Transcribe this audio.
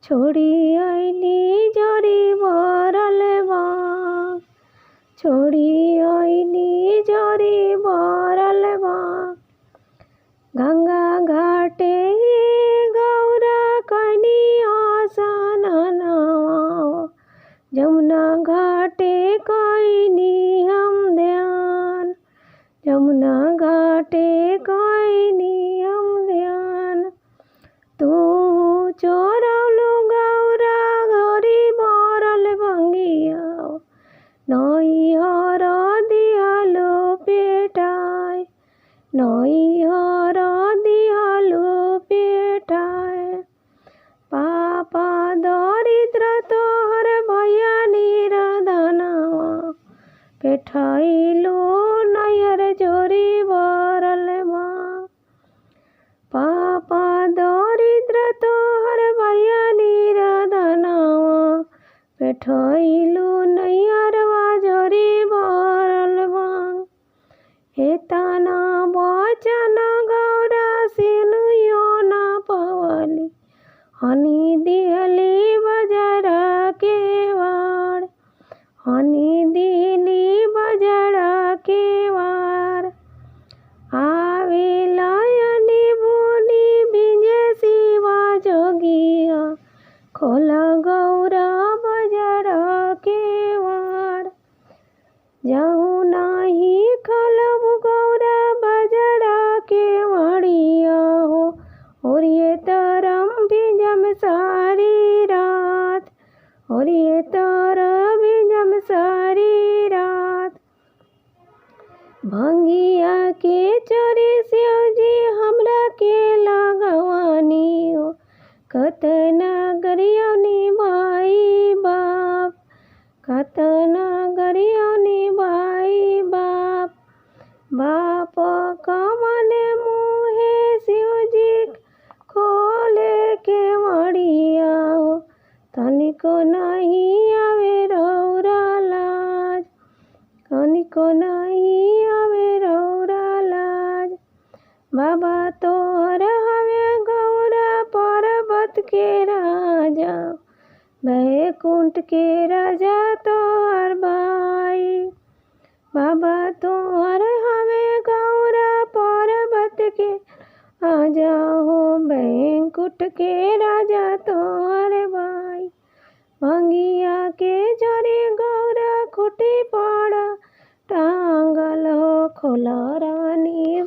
छोड़ी आईली जोरी भरल बाग, छोड़ी आईली जोरी भरल बाग। गंगा घाटे गौरा कनी आसनवा, जमुना घाटे कईनी हम ध्यान, जमुना घाटे कईनी हम ध्यान। तू चोरौलू गौरा घोरी भरल भंगिया, नैहर दियालो पेटाय, नैहर दियालो पेटाय। पापा दरिद्र तोहर भैया निरधनवा, पेठाइलो नैहर जोरी भरल बा। पापा दरिद्र तोहर भैया निरधनवा, पेठाइलो नैहरवा जोरी भरल बा। हेतना वचन गौरा सिनुयो ना पवली, हनी दिहली बजरा के वार, हनी दिहली बजरा के वार। आवे लायनी बुनी बिंजे शिवा जोगिया, खोला गौरा बजरा के वार। जाऊँ नाही खलब गौरा बजरा के वाड़िया हो, और ये तरम भिजम सारी रात, और ये तरम भिजम सारी रात। भंगिया के चोरी शिवजी हमरा के लगवानी हो, कतना गरियौनी भाई बाप, कतना गरियौनी भाई बाप। बाप कमन मुहे शिवजी खोले के मड़िया हो, तनिको नहीं आवे रौरा लाज, तनिको नहीं आवे रौरा लाज। बाबा तोहर हवे गौरा पर्वत के राजा, बैकुंठ के राजा तोहर भाई। बाबा तोहर हवे गौरा पर्वत के राजा हो, बैकुंठ के राजा तोहर भाई। भंगिया के जोरी गौरा खुटी पड़ा टांगल हो, खोला रानी।